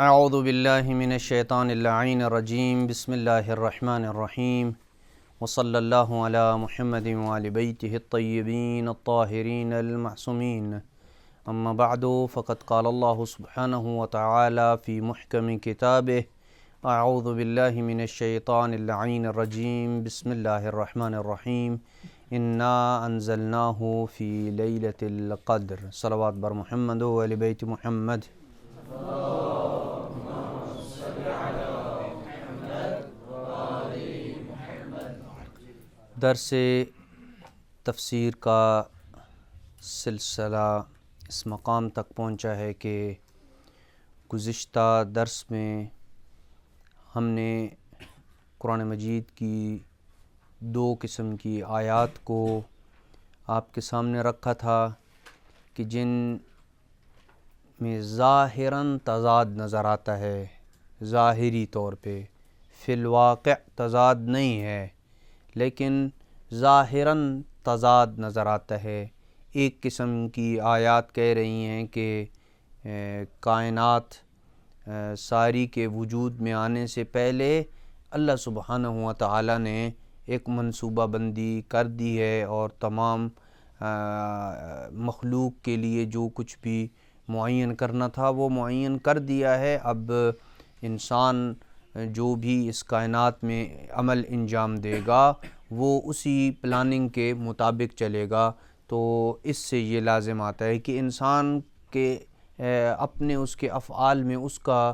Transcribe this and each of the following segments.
اعوذ باللہ من الشیطان اللعین الرجیم بسم اللہ الرحمن الرحیم وصلی اللہ علی محمد وآل بیتہ الطیبین الطاہرین المعصومین اما بعد فقد قال اللہ سبحانہ وتعالی فی محکم کتابہ اعوذ باللہ من الشیطان اللعین الرجیم بسم اللہ الرحمن الرحیم انا انزلناہ فی لیلۃ القدر صلوات بر محمد وآل بیت محمد۔ درس تفسیر کا سلسلہ اس مقام تک پہنچا ہے کہ گزشتہ درس میں ہم نے قرآن مجید کی دو قسم کی آیات کو آپ کے سامنے رکھا تھا کہ جن میں ظاہراً تضاد نظر آتا ہے، ظاہری طور پہ، فی الواقع تضاد نہیں ہے لیکن ظاہراً تضاد نظر آتا ہے۔ ایک قسم کی آیات کہہ رہی ہیں کہ کائنات ساری کے وجود میں آنے سے پہلے اللہ سبحانہ و تعالی نے ایک منصوبہ بندی کر دی ہے اور تمام مخلوق کے لیے جو کچھ بھی معین کرنا تھا وہ معین کر دیا ہے۔ اب انسان جو بھی اس کائنات میں عمل انجام دے گا وہ اسی پلاننگ کے مطابق چلے گا۔ تو اس سے یہ لازم آتا ہے کہ انسان کے اپنے اس کے افعال میں اس کا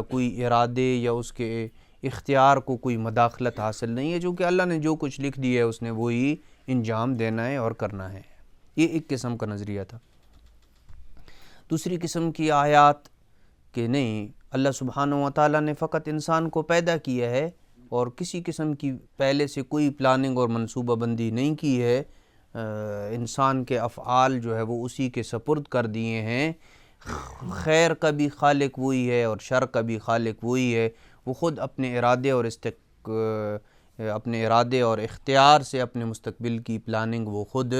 کوئی ارادے یا اس کے اختیار کو کوئی مداخلت حاصل نہیں ہے، چونکہ اللہ نے جو کچھ لکھ دیا ہے اس نے وہی انجام دینا ہے اور کرنا ہے۔ یہ ایک قسم کا نظریہ تھا۔ دوسری قسم کی آیات کہ نہیں، اللہ سبحانہ و تعالیٰ نے فقط انسان کو پیدا کیا ہے اور کسی قسم کی پہلے سے کوئی پلاننگ اور منصوبہ بندی نہیں کی ہے، انسان کے افعال جو ہے وہ اسی کے سپرد کر دیے ہیں۔ خیر کا بھی خالق وہی ہے اور شر کا بھی خالق وہی ہے، وہ خود اپنے ارادے اور اختیار سے اپنے مستقبل کی پلاننگ وہ خود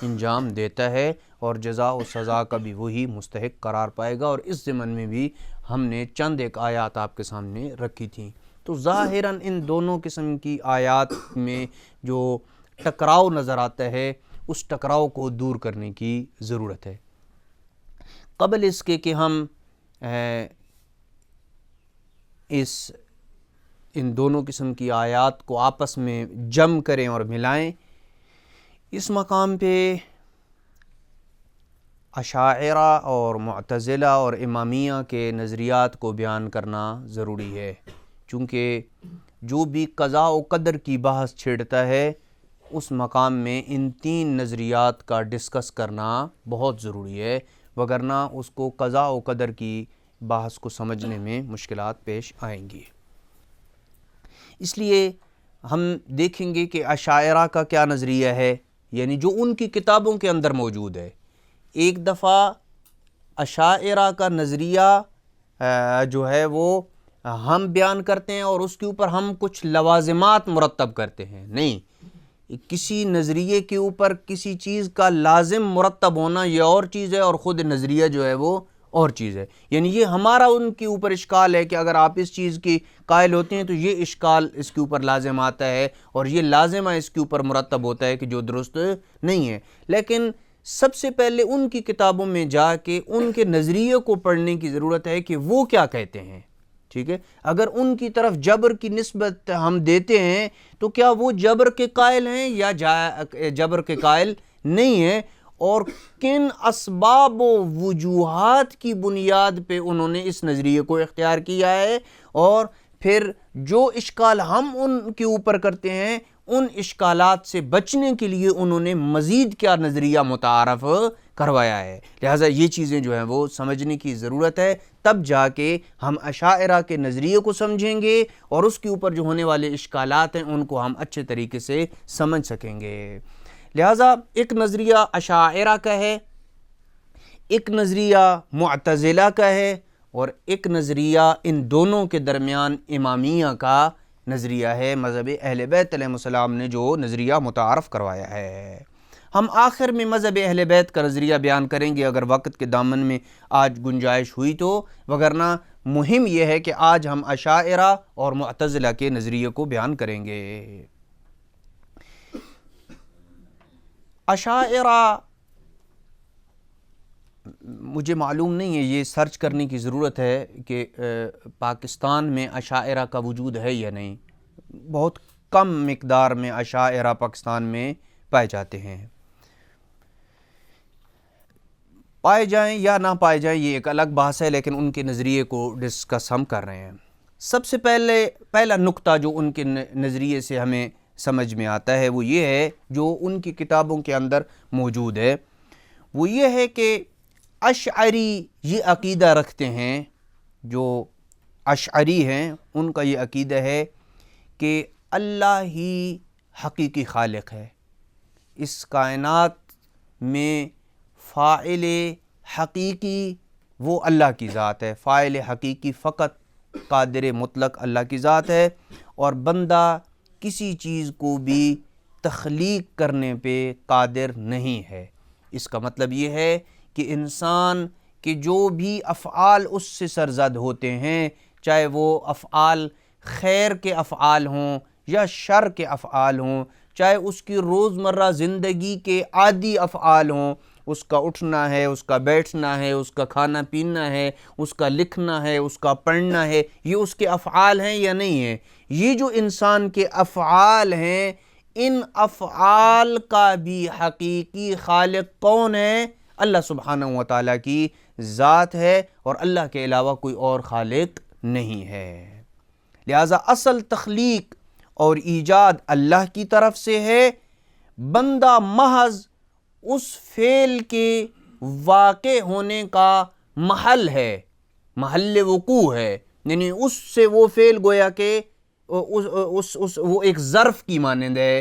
انجام دیتا ہے اور جزا و سزا کا بھی وہی مستحق قرار پائے گا۔ اور اس ضمن میں بھی ہم نے چند ایک آیات آپ کے سامنے رکھی تھیں۔ تو ظاہراً ان دونوں قسم کی آیات میں جو ٹکراؤ نظر آتا ہے اس ٹکراؤ کو دور کرنے کی ضرورت ہے۔ قبل اس کے کہ ہم ان دونوں قسم کی آیات کو آپس میں جمع کریں اور ملائیں، اس مقام پہ اشاعرہ اور معتزلہ اور امامیہ کے نظریات کو بیان کرنا ضروری ہے، چونکہ جو بھی قضاء و قدر کی بحث چھیڑتا ہے اس مقام میں ان تین نظریات کا ڈسکس کرنا بہت ضروری ہے، وگرنہ اس کو قضاء و قدر کی بحث کو سمجھنے میں مشکلات پیش آئیں گی۔ اس لیے ہم دیکھیں گے کہ اشاعرہ کا کیا نظریہ ہے، یعنی جو ان کی کتابوں کے اندر موجود ہے۔ ایک دفعہ اشاعرہ کا نظریہ جو ہے وہ ہم بیان کرتے ہیں اور اس کے اوپر ہم کچھ لوازمات مرتب کرتے ہیں، نہیں، کسی نظریے کے اوپر کسی چیز کا لازم مرتب ہونا یہ اور چیز ہے اور خود نظریہ جو ہے وہ اور چیز ہے۔ یعنی یہ ہمارا ان کے اوپر اشکال ہے کہ اگر آپ اس چیز کی قائل ہوتے ہیں تو یہ اشکال اس کے اوپر لازم آتا ہے اور یہ لازمہ اس کے اوپر مرتب ہوتا ہے کہ جو درست نہیں ہے۔ لیکن سب سے پہلے ان کی کتابوں میں جا کے ان کے نظریے کو پڑھنے کی ضرورت ہے کہ وہ کیا کہتے ہیں، ٹھیک ہے؟ اگر ان کی طرف جبر کی نسبت ہم دیتے ہیں تو کیا وہ جبر کے قائل ہیں یا جبر کے قائل نہیں ہیں، اور کن اسباب و وجوہات کی بنیاد پہ انہوں نے اس نظریے کو اختیار کیا ہے، اور پھر جو اشکال ہم ان کے اوپر کرتے ہیں ان اشکالات سے بچنے کے لیے انہوں نے مزید کیا نظریہ متعارف کروایا ہے۔ لہٰذا یہ چیزیں جو ہیں وہ سمجھنے کی ضرورت ہے، تب جا کے ہم اشاعرہ کے نظریے کو سمجھیں گے اور اس کے اوپر جو ہونے والے اشکالات ہیں ان کو ہم اچھے طریقے سے سمجھ سکیں گے۔ لہٰذا ایک نظریہ اشاعرہ کا ہے، ایک نظریہ معتزلہ کا ہے، اور ایک نظریہ ان دونوں کے درمیان امامیہ کا نظریہ ہے، مذہب اہل بیت علیہ السلام نے جو نظریہ متعارف کروایا ہے۔ ہم آخر میں مذہب اہل بیت کا نظریہ بیان کریں گے اگر وقت کے دامن میں آج گنجائش ہوئی تو، وگرنہ مہم یہ ہے کہ آج ہم اشاعرہ اور معتزلہ کے نظریے کو بیان کریں گے۔ اشاعرہ، مجھے معلوم نہیں ہے، یہ سرچ کرنے کی ضرورت ہے کہ پاکستان میں اشاعرہ کا وجود ہے یا نہیں۔ بہت کم مقدار میں اشاعرہ پاکستان میں پائے جاتے ہیں۔ پائے جائیں یا نہ پائے جائیں یہ ایک الگ بحث ہے، لیکن ان کے نظریے کو ڈسکس ہم کر رہے ہیں۔ سب سے پہلا نقطہ جو ان کے نظریے سے ہمیں سمجھ میں آتا ہے وہ یہ ہے، جو ان کی کتابوں کے اندر موجود ہے، وہ یہ ہے کہ اشعری یہ عقیدہ رکھتے ہیں، جو اشعری ہیں ان کا یہ عقیدہ ہے کہ اللہ ہی حقیقی خالق ہے۔ اس کائنات میں فاعل حقیقی وہ اللہ کی ذات ہے، فاعل حقیقی فقط قادر مطلق اللہ کی ذات ہے، اور بندہ کسی چیز کو بھی تخلیق کرنے پہ قادر نہیں ہے۔ اس کا مطلب یہ ہے کہ انسان کے جو بھی افعال اس سے سرزد ہوتے ہیں، چاہے وہ افعال خیر کے افعال ہوں یا شر کے افعال ہوں، چاہے اس کی روزمرہ زندگی کے عادی افعال ہوں، اس کا اٹھنا ہے، اس کا بیٹھنا ہے، اس کا کھانا پینا ہے، اس کا لکھنا ہے، اس کا پڑھنا ہے، یہ اس کے افعال ہیں یا نہیں ہیں؟ یہ جو انسان کے افعال ہیں، ان افعال کا بھی حقیقی خالق کون ہے؟ اللہ سبحانہ و تعالیٰ کی ذات ہے، اور اللہ کے علاوہ کوئی اور خالق نہیں ہے۔ لہٰذا اصل تخلیق اور ایجاد اللہ کی طرف سے ہے، بندہ محض اس فعل کے واقع ہونے کا محل ہے، محل وقوع ہے، یعنی اس سے وہ فعل گویا کہ وہ ایک ظرف کی مانند ہے،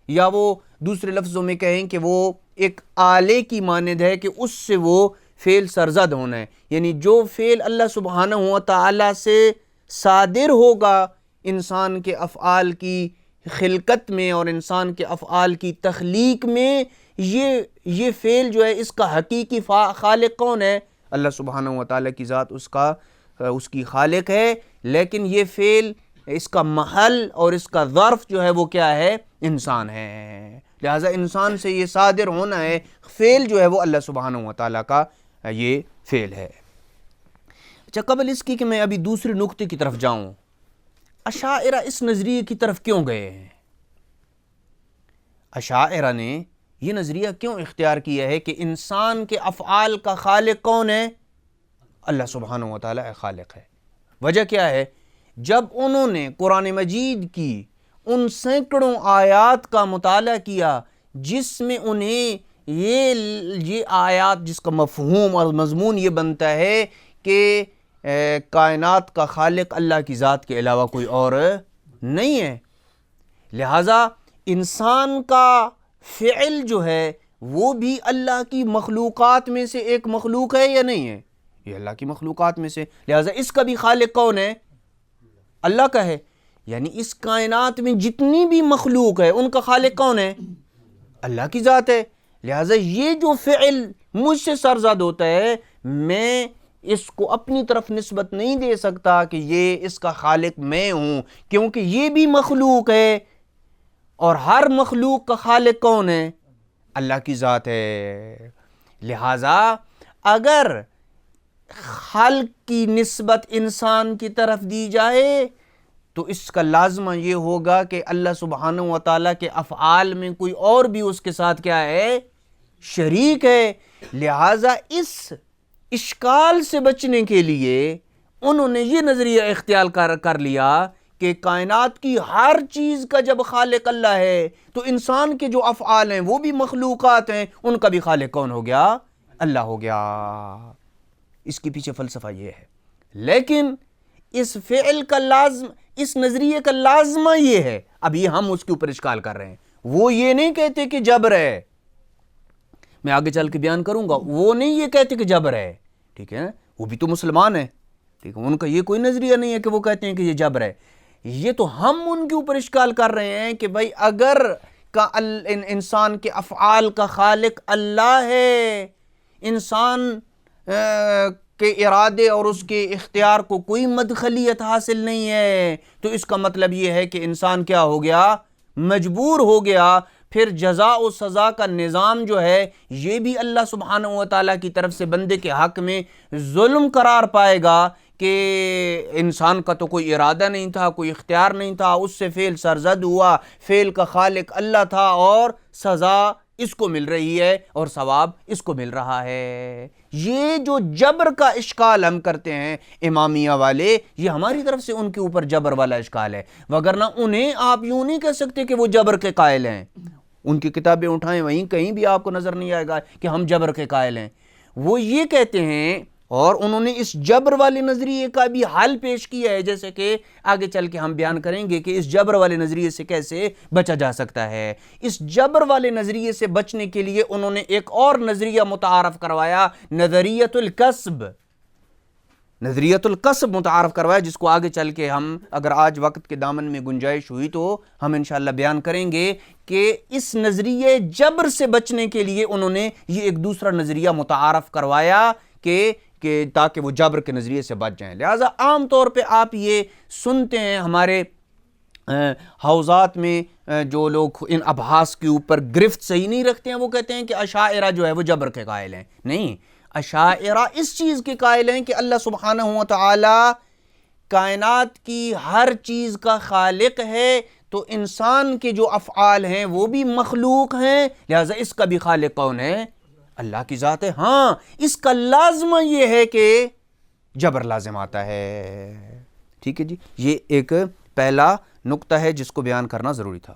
یا وہ دوسرے لفظوں میں کہیں کہ وہ ایک آلے کی مانند ہے کہ اس سے وہ فعل سرزد ہونا ہے۔ یعنی جو فعل اللہ سبحانہ و تعالیٰ سے صادر ہوگا انسان کے افعال کی خلقت میں اور انسان کے افعال کی تخلیق میں، یہ فعل جو ہے اس کا حقیقی خالق کون ہے؟ اللہ سبحانہ و تعالیٰ کی ذات اس کی خالق ہے، لیکن یہ فعل، اس کا محل اور اس کا ظرف جو ہے وہ کیا ہے؟ انسان ہے۔ لہٰذا انسان سے یہ صادر ہونا ہے، فعل جو ہے وہ اللہ سبحانہ و تعالیٰ کا یہ فعل ہے۔ اچھا، قبل اس کی کہ میں ابھی دوسرے نقطے کی طرف جاؤں، اشاعرہ اس نظریے کی طرف کیوں گئے ہیں؟ اشاعرہ نے یہ نظریہ کیوں اختیار کیا ہے کہ انسان کے افعال کا خالق کون ہے؟ اللہ سبحانہ و تعالیٰ خالق ہے۔ وجہ کیا ہے؟ جب انہوں نے قرآن مجید کی ان سینکڑوں آیات کا مطالعہ کیا جس میں انہیں یہ آیات، جس کا مفہوم اور مضمون یہ بنتا ہے کہ کائنات کا خالق اللہ کی ذات کے علاوہ کوئی اور نہیں ہے، لہٰذا انسان کا فعل جو ہے وہ بھی اللہ کی مخلوقات میں سے ایک مخلوق ہے یا نہیں ہے؟ یہ اللہ کی مخلوقات میں سے، لہٰذا اس کا بھی خالق کون ہے؟ اللہ کا ہے۔ یعنی اس کائنات میں جتنی بھی مخلوق ہے ان کا خالق کون ہے؟ اللہ کی ذات ہے۔ لہٰذا یہ جو فعل مجھ سے سرزد ہوتا ہے، میں اس کو اپنی طرف نسبت نہیں دے سکتا کہ یہ اس کا خالق میں ہوں، کیونکہ یہ بھی مخلوق ہے، اور ہر مخلوق کا خالق کون ہے؟ اللہ کی ذات ہے۔ لہٰذا اگر خالق کی نسبت انسان کی طرف دی جائے تو اس کا لازمہ یہ ہوگا کہ اللہ سبحانہ و تعالیٰ کے افعال میں کوئی اور بھی اس کے ساتھ کیا ہے؟ شریک ہے۔ لہٰذا اس اشکال سے بچنے کے لیے انہوں نے یہ نظریہ اختیار کر لیا کہ کائنات کی ہر چیز کا جب خالق اللہ ہے تو انسان کے جو افعال ہیں وہ بھی مخلوقات ہیں، ان کا بھی خالق کون ہو گیا؟ اللہ ہو گیا۔ اس کے پیچھے فلسفہ یہ ہے۔ لیکن اس فعل کا لازم، اس نظریے کا لازمہ یہ ہے، اب یہ ہم اس کے اوپر اشکال کر رہے ہیں، وہ یہ نہیں کہتے کہ جبر ہے، میں آگے چل کے بیان کروں گا، وہ نہیں یہ کہتے کہ جبر ہے، ٹھیک ہے، وہ بھی تو مسلمان ہیں، ٹھیک ہے، ان کا یہ کوئی نظریہ نہیں ہے کہ وہ کہتے ہیں کہ یہ جبر ہے۔ یہ تو ہم ان کے اوپر اشکال کر رہے ہیں کہ بھائی اگر کا انسان کے افعال کا خالق اللہ ہے. انسان کے ارادے اور اس کے اختیار کو کوئی مدخلیت حاصل نہیں ہے. تو اس کا مطلب یہ ہے کہ انسان کیا ہو گیا؟ مجبور ہو گیا. پھر جزا و سزا کا نظام جو ہے یہ بھی اللہ سبحانہ و تعالیٰ کی طرف سے بندے کے حق میں ظلم قرار پائے گا کہ انسان کا تو کوئی ارادہ نہیں تھا، کوئی اختیار نہیں تھا، اس سے فعل سرزد ہوا، فعل کا خالق اللہ تھا، اور سزا اس کو مل رہی ہے اور ثواب اس کو مل رہا ہے. یہ جو جبر کا اشکال ہم کرتے ہیں امامیہ والے، یہ ہماری طرف سے ان کے اوپر جبر والا اشکال ہے، وگرنہ انہیں آپ یوں نہیں کہہ سکتے کہ وہ جبر کے قائل ہیں. ان کی کتابیں اٹھائیں، وہیں کہیں بھی آپ کو نظر نہیں آئے گا کہ ہم جبر کے قائل ہیں. وہ یہ کہتے ہیں، اور انہوں نے اس جبر والے نظریے کا بھی حل پیش کیا ہے، جیسے کہ آگے چل کے ہم بیان کریں گے کہ اس جبر والے نظریے سے کیسے بچا جا سکتا ہے. اس جبر والے نظریے سے بچنے کے لیے انہوں نے ایک اور نظریہ متعارف کروایا، نظریۃ الکسب. نظریۃ الکسب متعارف کروایا، جس کو آگے چل کے ہم، اگر آج وقت کے دامن میں گنجائش ہوئی تو ہم انشاءاللہ بیان کریں گے کہ اس نظریے جبر سے بچنے کے لیے انہوں نے یہ ایک دوسرا نظریہ متعارف کروایا کہ تاکہ وہ جبر کے نظریے سے بچ جائیں. لہٰذا عام طور پہ آپ یہ سنتے ہیں ہمارے حوزات میں جو لوگ ان ابحاث کے اوپر گرفت صحیح نہیں رکھتے ہیں، وہ کہتے ہیں کہ اشاعرہ جو ہے وہ جبر کے قائل ہیں. نہیں، اشاعرہ اس چیز کے قائل ہیں کہ اللہ سبحانہ و تعالی کائنات کی ہر چیز کا خالق ہے، تو انسان کے جو افعال ہیں وہ بھی مخلوق ہیں، لہٰذا اس کا بھی خالق کون ہے؟ اللہ کی ذات ہے. ہاں، اس کا لازمہ یہ ہے کہ جبر لازم آتا ہے. ٹھیک ہے جی، یہ ایک پہلا نقطہ ہے جس کو بیان کرنا ضروری تھا.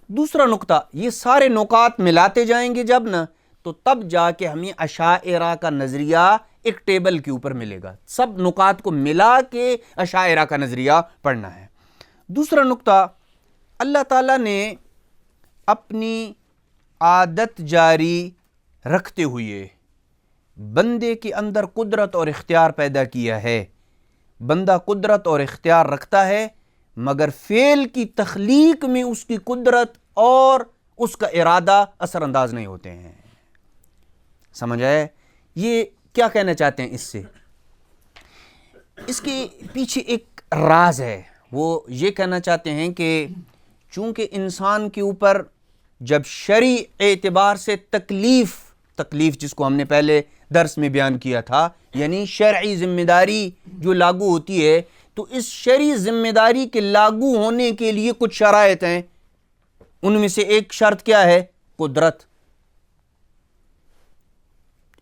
دوسرا نقطہ، یہ سارے نکات ملاتے جائیں گے جب نا، تو تب جا کے ہمیں اشاعرہ کا نظریہ ایک ٹیبل کے اوپر ملے گا. سب نکات کو ملا کے اشاعرہ کا نظریہ پڑھنا ہے. دوسرا نقطہ، اللہ تعالیٰ نے اپنی عادت جاری رکھتے ہوئے بندے کے اندر قدرت اور اختیار پیدا کیا ہے. بندہ قدرت اور اختیار رکھتا ہے، مگر فعل کی تخلیق میں اس کی قدرت اور اس کا ارادہ اثر انداز نہیں ہوتے ہیں. سمجھ آئے؟ یہ کیا کہنا چاہتے ہیں اس سے؟ اس کے پیچھے ایک راز ہے. وہ یہ کہنا چاہتے ہیں کہ چونکہ انسان کے اوپر جب شرعی اعتبار سے تکلیف جس کو ہم نے پہلے درس میں بیان کیا تھا، یعنی شرعی ذمہ داری جو لاگو ہوتی ہے، تو اس شرعی ذمہ داری کے لاگو ہونے کے لیے کچھ شرائط ہیں. ان میں سے ایک شرط کیا ہے؟ قدرت.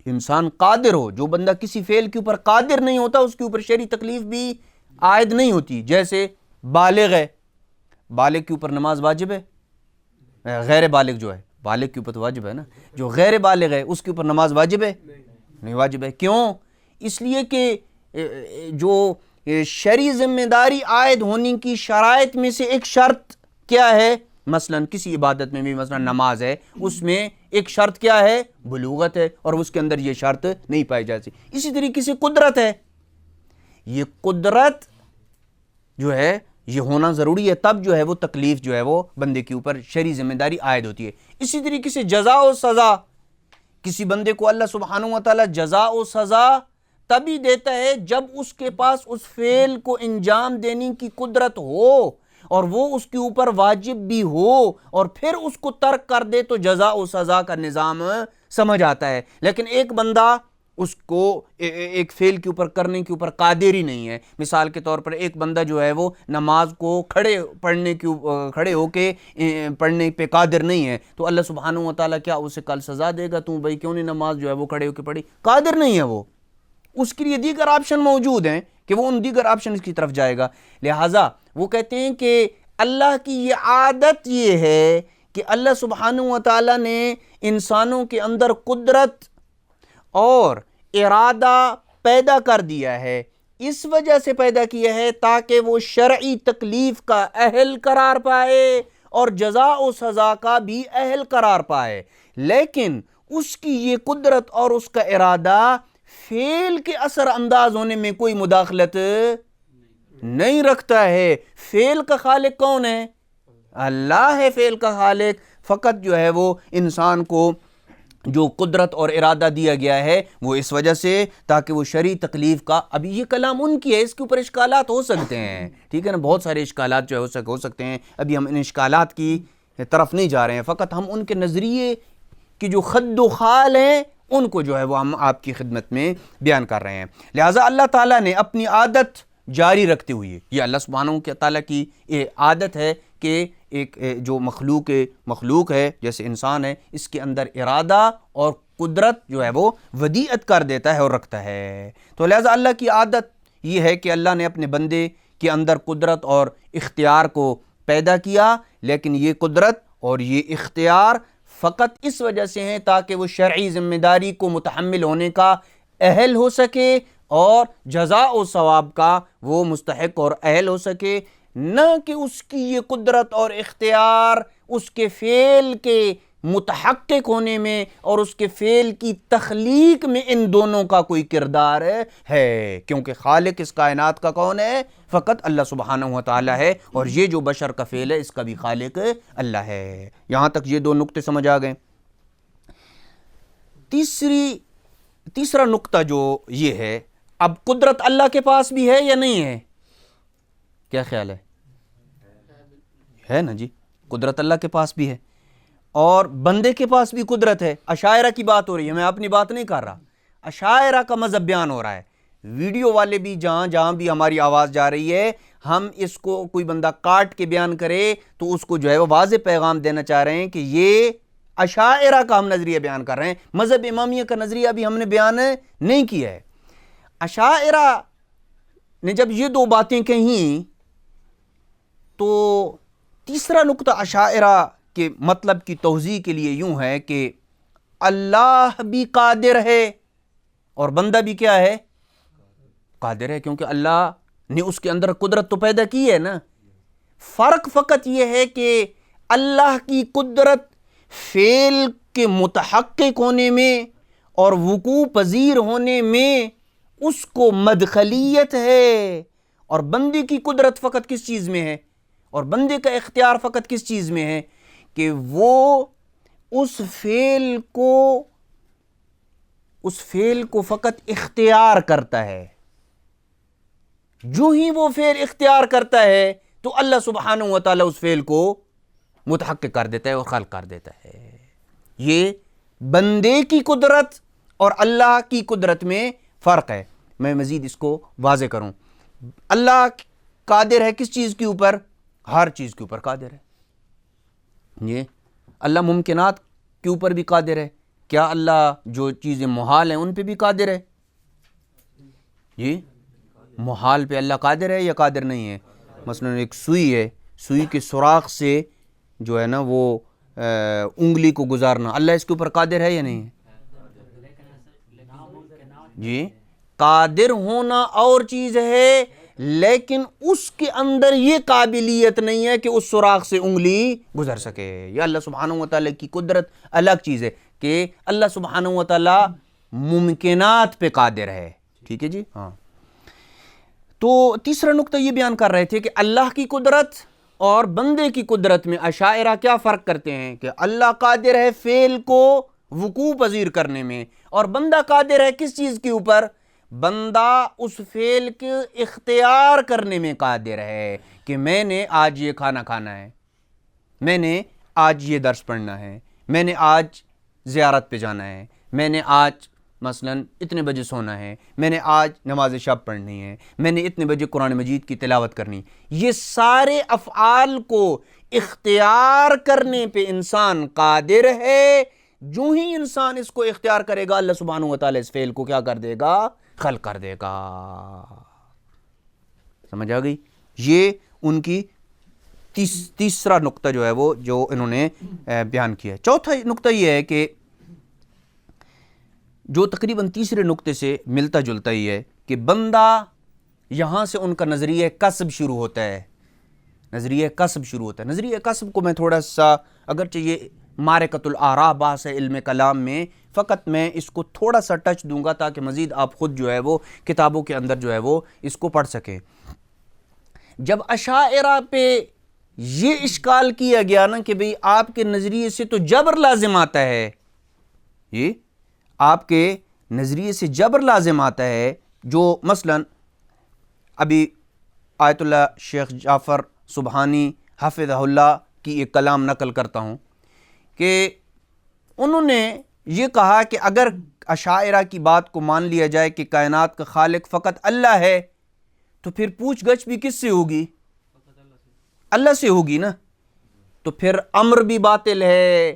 انسان قادر ہو. جو بندہ کسی فعل کے اوپر قادر نہیں ہوتا اس کے اوپر شرعی تکلیف بھی عائد نہیں ہوتی. جیسے بالغ ہے، بالغ کے اوپر نماز واجب ہے. غیر بالغ جو ہے، بالغ کے اوپر تو واجب ہے نا، جو غیر بالغ ہے اس کے اوپر نماز واجب ہے؟ نہیں واجب ہے. کیوں؟ اس لیے کہ جو شرعی ذمہ داری عائد ہونے کی شرائط میں سے ایک شرط کیا ہے؟ مثلا کسی عبادت میں بھی، مثلا نماز ہے، اس میں ایک شرط کیا ہے؟ بلوغت ہے، اور اس کے اندر یہ شرط نہیں پائی جاتی. اسی طریقے سے قدرت ہے. یہ قدرت جو ہے یہ ہونا ضروری ہے، تب جو ہے وہ تکلیف جو ہے وہ بندے کے اوپر شرعی ذمہ داری عائد ہوتی ہے. اسی طریقے سے جزا و سزا، کسی بندے کو اللہ سبحانہ و تعالی جزا و سزا تبھی دیتا ہے جب اس کے پاس اس فعل کو انجام دینے کی قدرت ہو اور وہ اس کے اوپر واجب بھی ہو، اور پھر اس کو ترک کر دے تو جزا و سزا کا نظام سمجھ آتا ہے. لیکن ایک بندہ اس کو ایک فعل کے اوپر کرنے کے اوپر قادر ہی نہیں ہے. مثال کے طور پر ایک بندہ جو ہے وہ نماز کو کھڑے ہو کے پڑھنے پہ قادر نہیں ہے، تو اللہ سبحانہ و تعالیٰ کیا اسے کل سزا دے گا؟ تو بھائی کیوں نہیں نماز جو ہے وہ کھڑے ہو کے پڑھی؟ قادر نہیں ہے وہ. اس کے لیے دیگر آپشن موجود ہیں کہ وہ ان دیگر آپشن کی طرف جائے گا. لہٰذا وہ کہتے ہیں کہ اللہ کی یہ عادت یہ ہے کہ اللہ سبحانہ و تعالیٰ نے انسانوں کے اندر قدرت اور ارادہ پیدا کر دیا ہے. اس وجہ سے پیدا کیا ہے تاکہ وہ شرعی تکلیف کا اہل قرار پائے اور جزا و سزا کا بھی اہل قرار پائے. لیکن اس کی یہ قدرت اور اس کا ارادہ فعل کے اثر انداز ہونے میں کوئی مداخلت نہیں رکھتا ہے. فعل کا خالق کون ہے؟ اللہ ہے فعل کا خالق. فقط جو ہے وہ انسان کو جو قدرت اور ارادہ دیا گیا ہے وہ اس وجہ سے تاکہ وہ شرعی تکلیف کا، ابھی یہ کلام ان کی ہے، اس کے اوپر اشکالات ہو سکتے ہیں، ٹھیک ہے نا، بہت سارے اشکالات جو ہے ہو سکتے ہیں، ابھی ہم ان اشکالات کی طرف نہیں جا رہے ہیں، فقط ہم ان کے نظریے کی جو خد و خال ہیں ان کو جو ہے وہ ہم آپ کی خدمت میں بیان کر رہے ہیں۔ لہٰذا اللہ تعالیٰ نے اپنی عادت جاری رکھتے ہوئے، یہ اللہ سبحانہ تعالیٰ کی عادت ہے کہ ایک جو مخلوق ہے جیسے انسان ہے، اس کے اندر ارادہ اور قدرت جو ہے وہ ودیعت کر دیتا ہے اور رکھتا ہے، تو لہٰذا اللہ کی عادت یہ ہے کہ اللہ نے اپنے بندے کے اندر قدرت اور اختیار کو پیدا کیا، لیکن یہ قدرت اور یہ اختیار فقط اس وجہ سے ہیں تاکہ وہ شرعی ذمہ داری کو متحمل ہونے کا اہل ہو سکے اور جزاء و ثواب کا وہ مستحق اور اہل ہو سکے، نہ کہ اس کی یہ قدرت اور اختیار اس کے فعل کے متحقق ہونے میں اور اس کے فعل کی تخلیق میں ان دونوں کا کوئی کردار ہے، کیونکہ خالق اس کائنات کا کون ہے؟ فقط اللہ سبحانہ و تعالی ہے، اور یہ جو بشر کا فعل ہے اس کا بھی خالق اللہ ہے۔ یہاں تک یہ دو نقطے سمجھ آ گئے۔ تیسرا نقطہ جو یہ ہے، اب قدرت اللہ کے پاس بھی ہے یا نہیں ہے؟ کیا خیال ہے نا جی، قدرت اللہ کے پاس بھی ہے اور بندے کے پاس بھی قدرت ہے۔ اشاعرہ کی بات ہو رہی ہے، میں اپنی بات نہیں کر رہا، اشاعرہ کا مذہب بیان ہو رہا ہے۔ ویڈیو والے بھی جہاں بھی ہماری آواز جا رہی ہے، ہم اس کو کوئی بندہ کاٹ کے بیان کرے تو اس کو جو ہے وہ واضح پیغام دینا چاہ رہے ہیں کہ یہ اشاعرہ کا ہم نظریہ بیان کر رہے ہیں، مذہب امامیہ کا نظریہ بھی ہم نے بیان نہیں کیا ہے۔ اشاعرہ نے جب یہ دو باتیں کہیں تو تیسرا نقطہ اشاعرہ کے مطلب کی توضیح کے لیے یوں ہے کہ اللہ بھی قادر ہے اور بندہ بھی کیا ہے؟ قادر ہے، کیونکہ اللہ نے اس کے اندر قدرت تو پیدا کی ہے نا۔ فرق فقط یہ ہے کہ اللہ کی قدرت فعل کے متحقق ہونے میں اور وقوع پذیر ہونے میں اس کو مدخلیت ہے، اور بندے کی قدرت فقط کس چیز میں ہے اور بندے کا اختیار فقط کس چیز میں ہے کہ وہ اس فعل کو فقط اختیار کرتا ہے۔ جو ہی وہ فعل اختیار کرتا ہے تو اللہ سبحانہ و تعالیٰ اس فعل کو متحقق کر دیتا ہے اور خلق کر دیتا ہے۔ یہ بندے کی قدرت اور اللہ کی قدرت میں فرق ہے۔ میں مزید اس کو واضح کروں، اللہ قادر ہے کس چیز کے اوپر؟ ہر چیز کے اوپر قادر ہے۔ یہ اللہ ممکنات کے اوپر بھی قادر ہے۔ کیا اللہ جو چیزیں محال ہیں ان پہ بھی قادر ہے؟ یہ محال پہ اللہ قادر ہے یا قادر نہیں ہے؟ مثلا ایک سوئی ہے، سوئی کے سوراخ سے جو ہے نا وہ انگلی کو گزارنا، اللہ اس کے اوپر قادر ہے یا نہیں ہے؟ جی، قادر ہونا اور چیز ہے، لیکن اس کے اندر یہ قابلیت نہیں ہے کہ اس سوراخ سے انگلی گزر سکے۔ یہ اللہ سبحانہ و تعالیٰ کی قدرت الگ چیز ہے کہ اللہ سبحانہ و تعالیٰ ممکنات پہ قادر ہے، ٹھیک ہے جی۔ ہاں، تو تیسرا نقطہ یہ بیان کر رہے تھے کہ اللہ کی قدرت اور بندے کی قدرت میں اشاعرہ کیا فرق کرتے ہیں کہ اللہ قادر ہے فعل کو وقوع پذیر کرنے میں، اور بندہ قادر ہے کس چیز کے اوپر؟ بندہ اس فعل کے اختیار کرنے میں قادر ہے کہ میں نے آج یہ کھانا کھانا ہے، میں نے آج یہ درس پڑھنا ہے، میں نے آج زیارت پہ جانا ہے، میں نے آج مثلاً اتنے بجے سونا ہے، میں نے آج نماز شب پڑھنی ہے، میں نے اتنے بجے قرآن مجید کی تلاوت کرنی۔ یہ سارے افعال کو اختیار کرنے پہ انسان قادر ہے۔ جو ہی انسان اس کو اختیار کرے گا اللہ سبحانہ و تعالیٰ اس فعل کو کیا کر دے گا؟ خلق کر دے گا۔ سمجھ آ گئی؟ یہ ان کی تیسرا نقطہ جو ہے وہ جو انہوں نے بیان کیا ہے۔ چوتھا نقطہ یہ ہے کہ جو تقریباً تیسرے نقطے سے ملتا جلتا ہی ہے کہ بندہ، یہاں سے ان کا نظریہ کسب شروع ہوتا ہے۔ نظریہ کسب کو میں تھوڑا سا، اگرچہ یہ معرکۃ الآراء بحث ہے علم کلام میں، فقط میں اس کو تھوڑا سا ٹچ دوں گا تاکہ مزید آپ خود جو ہے وہ کتابوں کے اندر جو ہے وہ اس کو پڑھ سکیں۔ جب اشاعرہ پہ یہ اشکال کیا گیا نا کہ بھئی آپ کے نظریے سے تو جبر لازم آتا ہے، یہ آپ کے نظریے سے جبر لازم آتا ہے، جو مثلا ابھی آیت اللہ شیخ جعفر سبحانی حفظہ اللہ کی ایک کلام نقل کرتا ہوں کہ انہوں نے یہ کہا کہ اگر اشاعرہ کی بات کو مان لیا جائے کہ کائنات کا خالق فقط اللہ ہے تو پھر پوچھ گچھ بھی کس سے ہوگی؟ اللہ سے ہوگی نا، تو پھر امر بھی باطل ہے،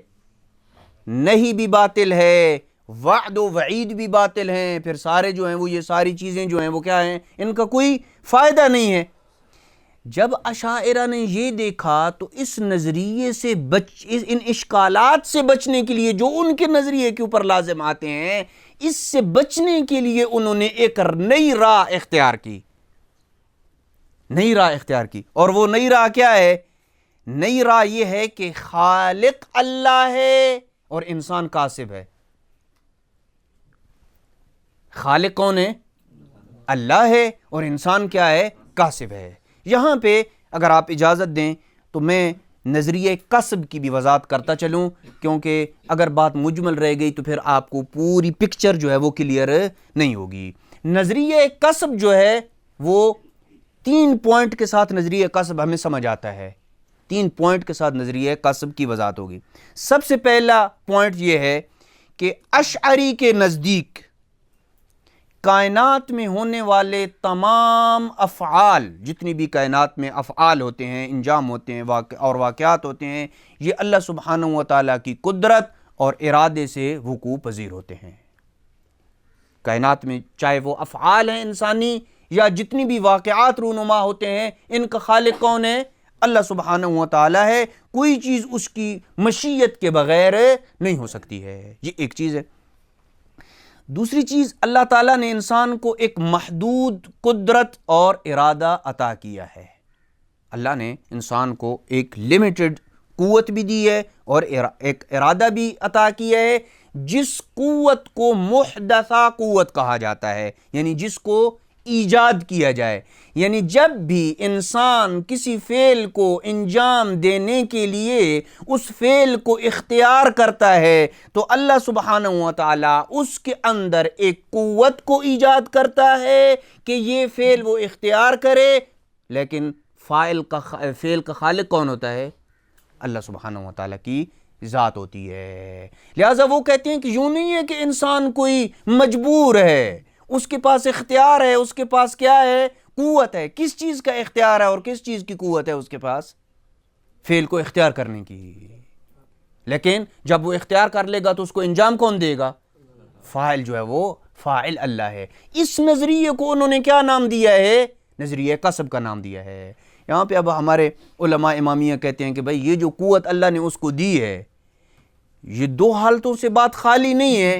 نہیں بھی باطل ہے، وعد و وعید بھی باطل ہیں، پھر سارے جو ہیں وہ یہ ساری چیزیں جو ہیں وہ کیا ہیں، ان کا کوئی فائدہ نہیں ہے۔ جب اشاعرہ نے یہ دیکھا تو اس نظریے سے ان اشکالات سے بچنے کے لیے جو ان کے نظریے کے اوپر لازم آتے ہیں، اس سے بچنے کے لیے انہوں نے ایک نئی راہ اختیار کی، نئی راہ اختیار کی۔ اور وہ نئی راہ کیا ہے؟ نئی راہ یہ ہے کہ خالق اللہ ہے اور انسان کاسب ہے۔ خالق کون ہے؟ اللہ ہے، اور انسان کیا ہے؟ کاسب ہے۔ یہاں پہ اگر آپ اجازت دیں تو میں نظریہ کسب کی بھی وضاحت کرتا چلوں، کیونکہ اگر بات مجمل رہ گئی تو پھر آپ کو پوری پکچر جو ہے وہ کلیئر نہیں ہوگی۔ نظریہ کسب جو ہے وہ 3 پوائنٹ کے ساتھ نظریہ کسب ہمیں سمجھ آتا ہے، 3 پوائنٹ کے ساتھ نظریہ کسب کی وضاحت ہوگی۔ سب سے پہلا پوائنٹ یہ ہے کہ اشعری کے نزدیک کائنات میں ہونے والے تمام افعال، جتنی بھی کائنات میں افعال ہوتے ہیں، انجام ہوتے ہیں اور واقعات ہوتے ہیں، یہ اللہ سبحانہ و تعالیٰ کی قدرت اور ارادے سے وقوع پذیر ہوتے ہیں۔ کائنات میں چاہے وہ افعال ہیں انسانی یا جتنی بھی واقعات رونما ہوتے ہیں، ان کا خالق کون ہے؟ اللہ سبحانہ و تعالیٰ ہے۔ کوئی چیز اس کی مشیت کے بغیر نہیں ہو سکتی ہے، یہ ایک چیز ہے۔ دوسری چیز، اللہ تعالیٰ نے انسان کو ایک محدود قدرت اور ارادہ عطا کیا ہے۔ اللہ نے انسان کو ایک لیمیٹڈ قوت بھی دی ہے اور ایک ارادہ بھی عطا کیا ہے، جس قوت کو محدثہ قوت کہا جاتا ہے، یعنی جس کو ایجاد کیا جائے۔ یعنی جب بھی انسان کسی فعل کو انجام دینے کے لیے اس فعل کو اختیار کرتا ہے تو اللہ سبحانہ و تعالیٰ اس کے اندر ایک قوت کو ایجاد کرتا ہے کہ یہ فعل وہ اختیار کرے، لیکن فعل کا خالق کون ہوتا ہے؟ اللہ سبحانہ و تعالیٰ کی ذات ہوتی ہے۔ لہٰذا وہ کہتے ہیں کہ یوں نہیں ہے کہ انسان کوئی مجبور ہے، اس کے پاس اختیار ہے، اس کے پاس کیا ہے؟ قوت ہے۔ کس چیز کا اختیار ہے اور کس چیز کی قوت ہے اس کے پاس؟ فعل کو اختیار کرنے کی۔ لیکن جب وہ اختیار کر لے گا تو اس کو انجام کون دے گا؟ فاعل جو ہے وہ فاعل اللہ ہے۔ اس نظریے کو انہوں نے کیا نام دیا ہے؟ نظریہ کسب کا نام دیا ہے۔ یہاں پہ اب ہمارے علماء امامیہ کہتے ہیں کہ بھئی یہ جو قوت اللہ نے اس کو دی ہے، یہ 2 حالتوں سے بات خالی نہیں ہے۔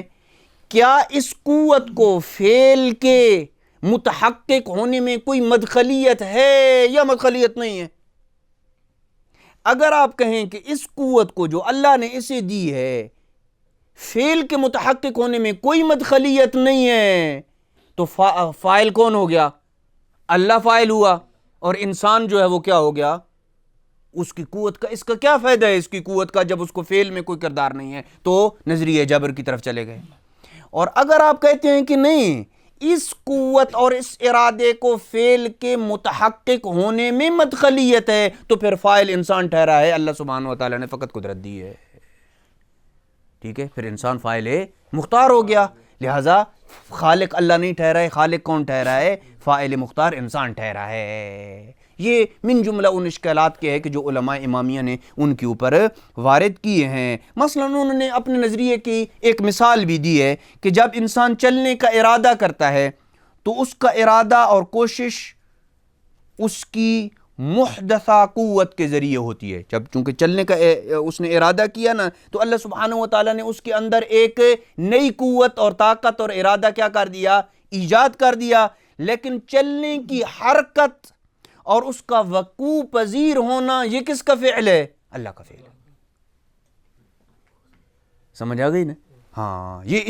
کیا اس قوت کو فعل کے متحقق ہونے میں کوئی مدخلیت ہے یا مدخلیت نہیں ہے؟ اگر آپ کہیں کہ اس قوت کو جو اللہ نے اسے دی ہے فعل کے متحقق ہونے میں کوئی مدخلیت نہیں ہے تو فاعل کون ہو گیا؟ اللہ فاعل ہوا، اور انسان جو ہے وہ کیا ہو گیا؟ اس کی قوت کا اس کا کیا فائدہ ہے اس کی قوت کا جب اس کو فعل میں کوئی کردار نہیں ہے؟ تو نظریہ جبر کی طرف چلے گئے۔ اور اگر آپ کہتے ہیں کہ نہیں، اس قوت اور اس ارادے کو فعل کے متحقق ہونے میں مدخلیت ہے، تو پھر فاعل انسان ٹھہرا ہے، اللہ سبحانہ و تعالیٰ نے فقط قدرت دی ہے، ٹھیک ہے؟ پھر انسان فاعل مختار ہو گیا، لہٰذا خالق اللہ نہیں ٹھہرا ہے، خالق کون ٹھہرا ہے؟ فاعل مختار انسان ٹھہرا ہے۔ یہ من جملہ ان اشکالات کے ہے کہ جو علماء امامیہ نے ان کے اوپر وارد کیے ہیں۔ مثلا انہوں نے اپنے نظریے کی ایک مثال بھی دی ہے کہ جب انسان چلنے کا ارادہ کرتا ہے تو اس کا ارادہ اور کوشش اس کی محدثہ قوت کے ذریعے ہوتی ہے۔ جب چونکہ چلنے کا اس نے ارادہ کیا نا تو اللہ سبحانہ و تعالیٰ نے اس کے اندر ایک نئی قوت اور طاقت اور ارادہ کیا کر دیا؟ ایجاد کر دیا۔ لیکن چلنے کی حرکت اور اس کا وقوع پذیر ہونا یہ کس کا فعل ہے؟ اللہ کا فعل ہے۔ سمجھ آ گئی نا؟ ہاں، یہ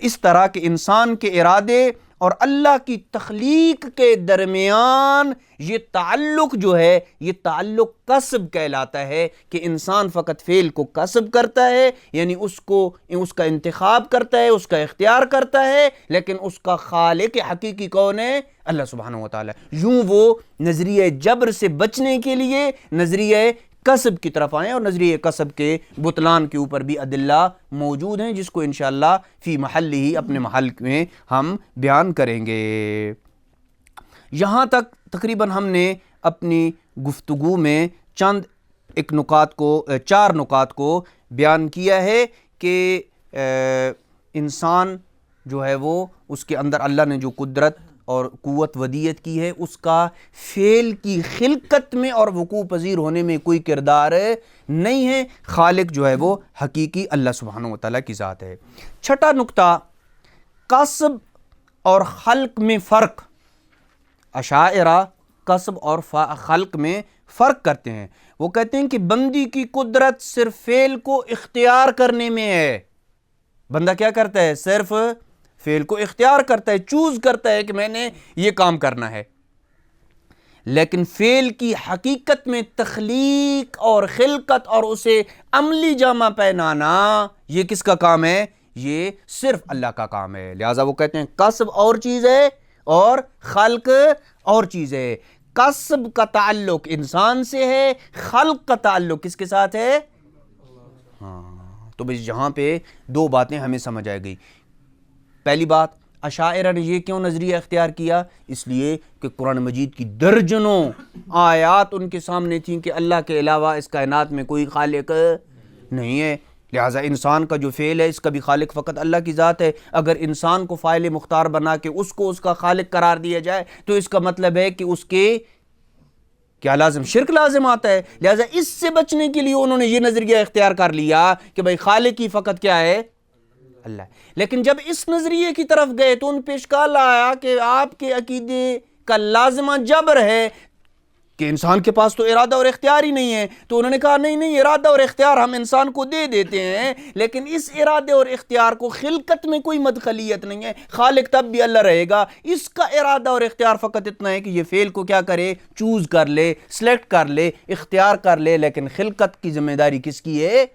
اس طرح کے انسان کے ارادے اور اللہ کی تخلیق کے درمیان یہ تعلق جو ہے یہ تعلق کسب کہلاتا ہے کہ انسان فقط فعل کو کسب کرتا ہے، یعنی اس کا انتخاب کرتا ہے، اس کا اختیار کرتا ہے، لیکن اس کا خالق حقیقی کون ہے؟ اللہ سبحانہ وتعالی۔ یوں وہ نظریہ جبر سے بچنے کے لیے نظریہ کسب کی طرف آئیں، اور نظریہ کسب کے بطلان کے اوپر بھی ادلہ موجود ہیں، جس کو انشاءاللہ فی محل ہی اپنے محل میں ہم بیان کریں گے۔ یہاں تک تقریباً ہم نے اپنی گفتگو میں چار نکات کو بیان کیا ہے کہ انسان جو ہے وہ اس کے اندر اللہ نے جو قدرت اور قوت ودیت کی ہے اس کا فعل کی خلقت میں اور وقوع پذیر ہونے میں کوئی کردار نہیں ہے، خالق جو ہے وہ حقیقی اللہ سبحانہ وتعالیٰ کی ذات ہے۔ چھٹا نقطہ، کسب اور خلق میں فرق۔ اشاعرہ کسب اور خلق میں فرق کرتے ہیں۔ وہ کہتے ہیں کہ بندی کی قدرت صرف فعل کو اختیار کرنے میں ہے۔ بندہ کیا کرتا ہے؟ صرف فعل کو اختیار کرتا ہے، چوز کرتا ہے کہ میں نے یہ کام کرنا ہے، لیکن فعل کی حقیقت میں تخلیق اور خلقت اور اسے عملی جامہ پہنانا یہ کس کا کام ہے؟ یہ صرف اللہ کا کام ہے۔ لہٰذا وہ کہتے ہیں کسب اور چیز ہے اور خلق اور چیز ہے۔ کسب کا تعلق انسان سے ہے، خلق کا تعلق کس کے ساتھ ہے؟ تو بس یہاں پہ دو باتیں ہمیں سمجھ آئے گئی۔ پہلی بات، اشاعرہ نے یہ کیوں نظریہ اختیار کیا؟ اس لیے کہ قرآن مجید کی درجنوں آیات ان کے سامنے تھیں کہ اللہ کے علاوہ اس کائنات میں کوئی خالق نہیں ہے، لہٰذا انسان کا جو فعل ہے اس کا بھی خالق فقط اللہ کی ذات ہے۔ اگر انسان کو فاعل مختار بنا کے اس کو اس کا خالق قرار دیا جائے تو اس کا مطلب ہے کہ اس کے کیا لازم؟ شرک لازم آتا ہے۔ لہٰذا اس سے بچنے کے لیے انہوں نے یہ نظریہ اختیار کر لیا کہ بھائی خالق ہی فقط کیا ہے؟ اللہ۔ لیکن جب اس نظریے کی طرف گئے تو ان پہ اشکال آیا کہ آپ کے عقیدے کا لازمہ جبر ہے کہ انسان کے پاس تو ارادہ اور اختیار ہی نہیں ہے، تو انہوں نے کہا نہیں ارادہ اور اختیار ہم انسان کو دے دیتے ہیں، لیکن اس ارادے اور اختیار کو خلقت میں کوئی مدخلیت نہیں ہے، خالق تب بھی اللہ رہے گا۔ اس کا ارادہ اور اختیار فقط اتنا ہے کہ یہ فعل کو کیا کرے؟ چوز کر لے، سلیکٹ کر لے، اختیار کر لے، لیکن خلقت کی ذمہ داری کس کی ہے؟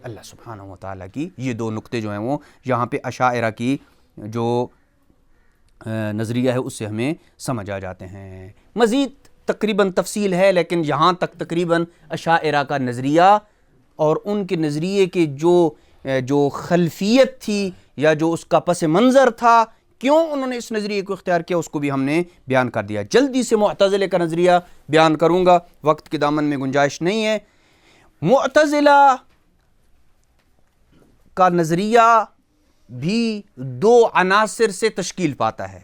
اللہ سبحانہ وتعالیٰ کی۔ یہ دو نقطے جو ہیں وہ یہاں پہ اشاعرہ کی جو نظریہ ہے اس سے ہمیں سمجھ آ جاتے ہیں۔ مزید تقریباً تفصیل ہے، لیکن یہاں تک تقریباً اشاعرہ کا نظریہ اور ان کے نظریے کے جو خلفیت تھی یا جو اس کا پس منظر تھا، کیوں انہوں نے اس نظریے کو اختیار کیا، اس کو بھی ہم نے بیان کر دیا۔ جلدی سے معتزلہ کا نظریہ بیان کروں گا، وقت کے دامن میں گنجائش نہیں ہے۔ معتزلہ کا نظریہ بھی دو عناصر سے تشکیل پاتا ہے،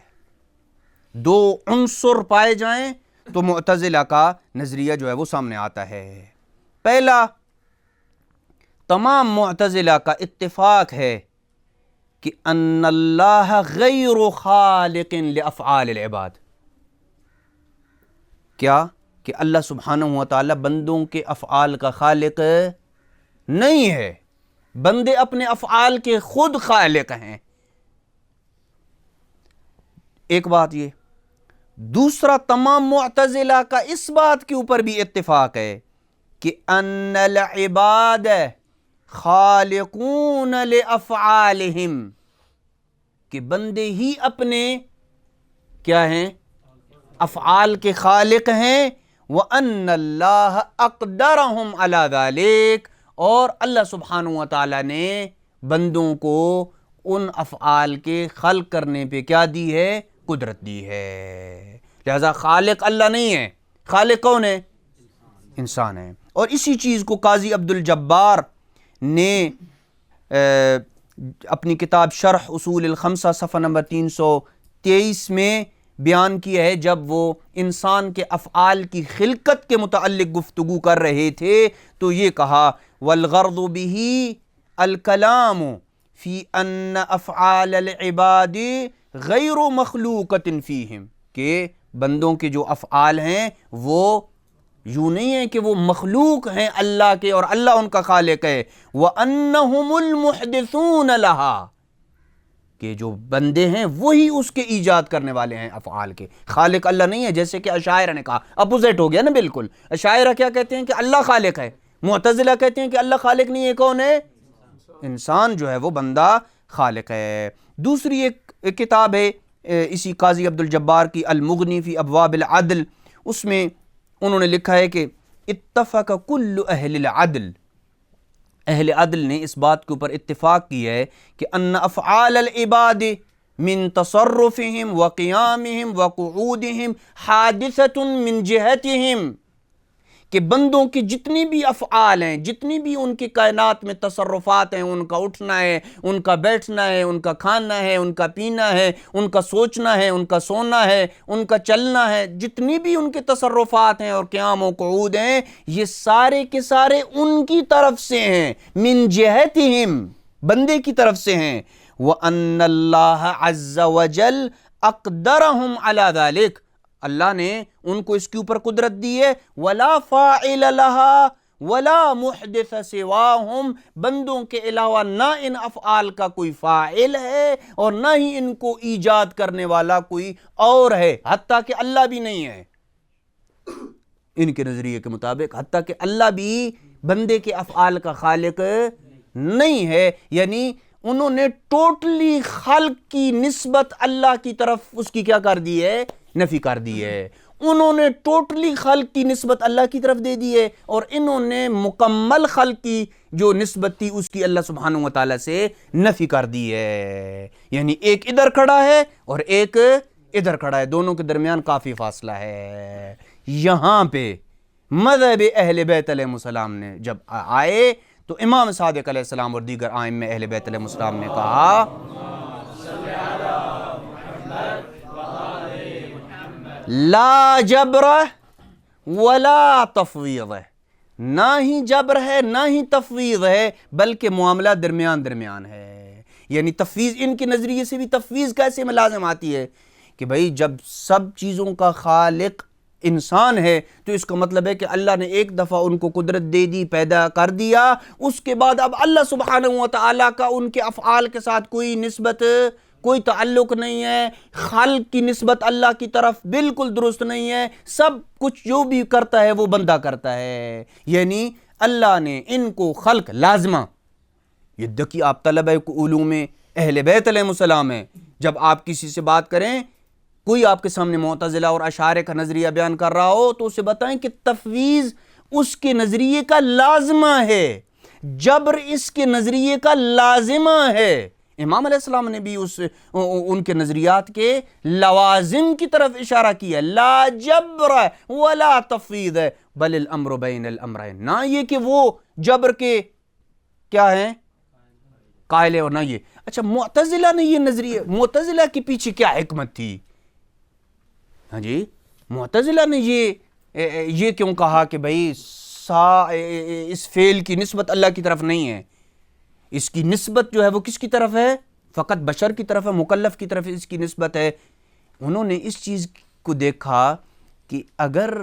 دو عنصر پائے جائیں تو معتزلہ کا نظریہ جو ہے وہ سامنے آتا ہے۔ پہلا، تمام معتزلہ کا اتفاق ہے کہ ان اللہ غیر خالق لافعال العباد۔ کیا؟ کہ اللہ سبحانہ وتعالی بندوں کے افعال کا خالق نہیں ہے، بندے اپنے افعال کے خود خالق ہیں۔ ایک بات یہ۔ دوسرا، تمام معتزلہ کا اس بات کے اوپر بھی اتفاق ہے کہ ان العباد خالقون لافعالہم، کہ بندے ہی اپنے کیا ہیں؟ افعال کے خالق ہیں۔ وَأَنَّ اللَّهَ أَقْدَرَهُمْ عَلَى ذَلِكَ، اور اللہ سبحانہ وتعالی نے بندوں کو ان افعال کے خلق کرنے پہ کیا دی ہے؟ قدرت دی ہے۔ لہذا خالق اللہ نہیں ہے، خالق کون ہے؟ انسان ہے۔ اور اسی چیز کو قاضی عبد الجبار نے اپنی کتاب شرح اصول الخمسہ صفحہ نمبر 323 میں بیان کیا ہے، جب وہ انسان کے افعال کی خلقت کے متعلق گفتگو کر رہے تھے تو یہ کہا والغرض به الکلام فی ان افعال العباد غیر مخلوقۃ فیہم، کہ بندوں کے جو افعال ہیں وہ یوں نہیں ہے کہ وہ مخلوق ہیں اللہ کے اور اللہ ان کا خالق ہے۔ وَأَنَّهُمُ الْمُحْدِثُونَ لَهَا، کہ جو بندے ہیں وہی اس کے ایجاد کرنے والے ہیں افعال کے، خالق اللہ نہیں ہے، جیسے کہ اشاعرہ نے کہا، اپوزٹ ہو گیا نا بالکل۔ اشاعرہ کیا کہتے ہیں کہ اللہ خالق ہے، معتزلہ کہتے ہیں کہ اللہ خالق نہیں ہے، کون ہے؟ انسان جو ہے وہ بندہ خالق ہے۔ دوسری ایک کتاب ہے اسی قاضی عبد الجبار کی، المغنی فی ابواب العدل، اس میں انہوں نے لکھا ہے کہ اتفق کل اہل العدل، اہل عدل نے اس بات کے اوپر اتفاق کی ہے کہ ان افعال العباد من تصرفهم وقیامهم وقعودهم حادثۃ من جہتهم، کہ بندوں کے جتنی بھی افعال ہیں، جتنی بھی ان کی کائنات میں تصرفات ہیں، ان کا اٹھنا ہے، ان کا بیٹھنا ہے، ان کا کھانا ہے، ان کا پینا ہے، ان کا سوچنا ہے، ان کا سونا ہے، ان کا چلنا ہے، جتنی بھی ان کے تصرفات ہیں اور قیام و قعود ہیں، یہ سارے کے سارے ان کی طرف سے ہیں، من جہتہم، بندے کی طرف سے ہیں، وَأَنَّ اللَّهَ عَزَّ وَجَلَّ أَقْدَرَهُمْ عَلَى ذَلِكَ، اللہ نے ان کو اس کے اوپر قدرت دی ہے، وَلَا فَاعِلَ لَهَا وَلَا مُحْدِثَ سِوَاهُمْ، بندوں کے علاوہ نہ ان افعال کا کوئی فاعل ہے اور نہ ہی ان کو ایجاد کرنے والا کوئی اور ہے، حتیٰ کہ اللہ بھی نہیں ہے ان کے نظریے کے مطابق، حتیٰ کہ اللہ بھی بندے کے افعال کا خالق نہیں ہے، یعنی انہوں نے ٹوٹلی خلق کی نسبت اللہ کی طرف اس کی کیا کر دی ہے؟ نفی کر دی ہے۔ انہوں نے ٹوٹلی خلق کی نسبت اللہ کی طرف دے دی ہے، اور انہوں نے مکمل خلق کی جو نسبت تھی اس کی اللہ سبحانہ و تعالیٰ سے نفی کر دی ہے، یعنی ایک ادھر کھڑا ہے اور ایک ادھر کھڑا ہے، دونوں کے درمیان کافی فاصلہ ہے۔ یہاں پہ مذہب اہل بیت علیہ السلام نے جب آئے تو امام صادق علیہ السلام اور دیگر ائمہ اہل بیت علیہ السلام نے کہا لا جبر ولا تفویض، نہ ہی جبر ہے نہ ہی تفویض ہے، بلکہ معاملہ درمیان درمیان ہے۔ یعنی تفویض، ان کے نظریے سے بھی تفویض کیسے میں لازم آتی ہے کہ بھئی جب سب چیزوں کا خالق انسان ہے تو اس کا مطلب ہے کہ اللہ نے ایک دفعہ ان کو قدرت دے دی، پیدا کر دیا، اس کے بعد اب اللہ سبحانہ و تعالیٰ کا ان کے افعال کے ساتھ کوئی نسبت، کوئی تعلق نہیں ہے، خالق کی نسبت اللہ کی طرف بالکل درست نہیں ہے، سب کچھ جو بھی کرتا ہے وہ بندہ کرتا ہے، یعنی اللہ نے ان کو خلق لازمہ۔ یہ دیکھیے آپ طلبہ علوم اہل بیت علیہ السلام ہیں، جب آپ کسی سے بات کریں، کوئی آپ کے سامنے معتزلہ اور اشاعرہ کا نظریہ بیان کر رہا ہو تو اسے بتائیں کہ تفویض اس کے نظریے کا لازمہ ہے، جبر اس کے نظریے کا لازمہ ہے۔ امام علیہ السلام نے بھی ان کے نظریات کے لوازم کی طرف اشارہ کیا، لا جبر ولا تفویض بل الامر بین الامرین، نہ یہ کہ وہ جبر کے کیا ہیں قائل ہے اور نہ یہ۔ اچھا معتزلہ نے یہ نظریہ، معتزلہ کے پیچھے کیا حکمت تھی؟ ہاں جی، معتزلہ نے یہ کیوں کہا کہ بھئی اس فعل کی نسبت اللہ کی طرف نہیں ہے، اس کی نسبت جو ہے وہ کس کی طرف ہے؟ فقط بشر کی طرف ہے، مکلف کی طرف اس کی نسبت ہے۔ انہوں نے اس چیز کو دیکھا کہ اگر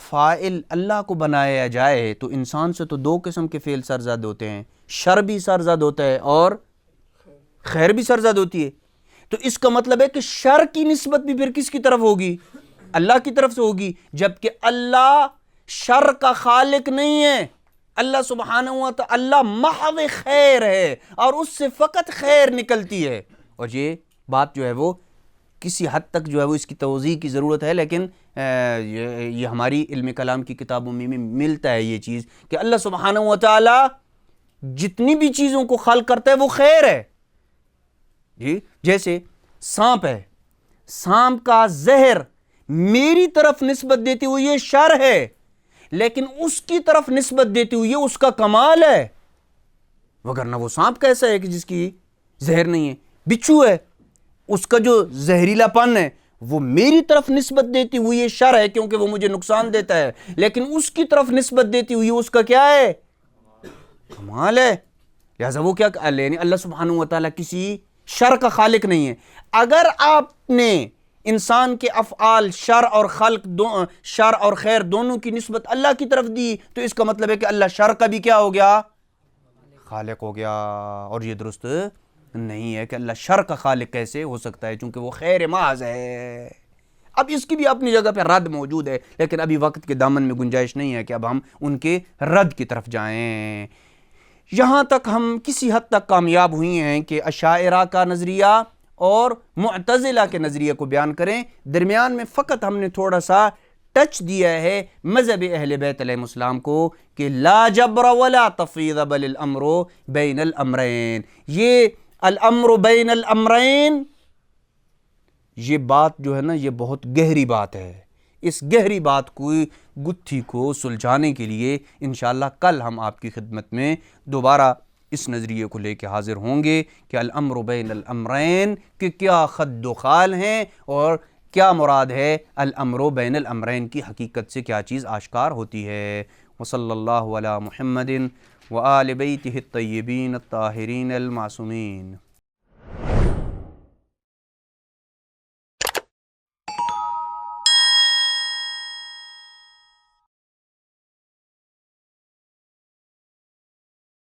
فاعل اللہ کو بنایا جائے تو انسان سے تو دو قسم کے فعل سرزد ہوتے ہیں، شر بھی سرزد ہوتا ہے اور خیر بھی سرزد ہوتی ہے، تو اس کا مطلب ہے کہ شر کی نسبت بھی پھر کس کی طرف ہوگی؟ اللہ کی طرف سے ہوگی، جبکہ اللہ شر کا خالق نہیں ہے، اللہ سبحانہ و تعالی اللہ محض خیر ہے اور اس سے فقط خیر نکلتی ہے۔ اور یہ بات جو ہے وہ کسی حد تک جو ہے وہ اس کی توضیح کی ضرورت ہے، لیکن یہ ہماری علم کلام کی کتابوں میں ملتا ہے یہ چیز کہ اللہ سبحانہ و تعالی جتنی بھی چیزوں کو خلق کرتا ہے وہ خیر ہے۔ جی جیسے سانپ ہے، سانپ کا زہر میری طرف نسبت دیتے ہوئے یہ شر ہے، لیکن اس کی طرف نسبت دیتے ہوئے اس کا کمال ہے، وگرنہ وہ سانپ کیسا ہے کہ جس کی زہر نہیں ہے؟ بچھو ہے، اس کا جو زہریلا پن ہے وہ میری طرف نسبت دیتی ہوئی یہ شر ہے کیونکہ وہ مجھے نقصان دیتا ہے، لیکن اس کی طرف نسبت دیتی ہوئی اس کا کیا ہے؟ کمال ہے۔ لہذا وہ کیا یعنی اللہ سبحانہ و تعالیٰ کسی شر کا خالق نہیں ہے۔ اگر آپ نے انسان کے افعال شر اور خیر دونوں کی نسبت اللہ کی طرف دی تو اس کا مطلب ہے کہ اللہ شر کا بھی کیا ہو گیا؟ خالق ہو گیا، اور یہ درست نہیں ہے کہ اللہ شر کا خالق کیسے ہو سکتا ہے، چونکہ وہ خیر محض ہے۔ اب اس کی بھی اپنی جگہ پہ رد موجود ہے، لیکن ابھی وقت کے دامن میں گنجائش نہیں ہے کہ اب ہم ان کے رد کی طرف جائیں۔ یہاں تک ہم کسی حد تک کامیاب ہوئی ہیں کہ اشاعرہ کا نظریہ اور معتزلہ کے نظریے کو بیان کریں۔ درمیان میں فقط ہم نے تھوڑا سا ٹچ دیا ہے مذہب اہل بیت علیہ السلام کو کہ لا جبر ولا تفویض بل الامر بین الامرین۔ یہ الامر بین الامرین، یہ بات جو ہے نا یہ بہت گہری بات ہے۔ اس گہری بات کو گتھی کو سلجھانے کے لیے انشاءاللہ کل ہم آپ کی خدمت میں دوبارہ اس نظریے کو لے کے حاضر ہوں گے کہ الامر بین الامرین کہ کیا خد و خال ہیں اور کیا مراد ہے الامر بین الامرین کی حقیقت سے کیا چیز آشکار ہوتی ہے۔ وصلی اللہ علی محمد وآل بیتہ الطیبین الطاہرین المعصومین۔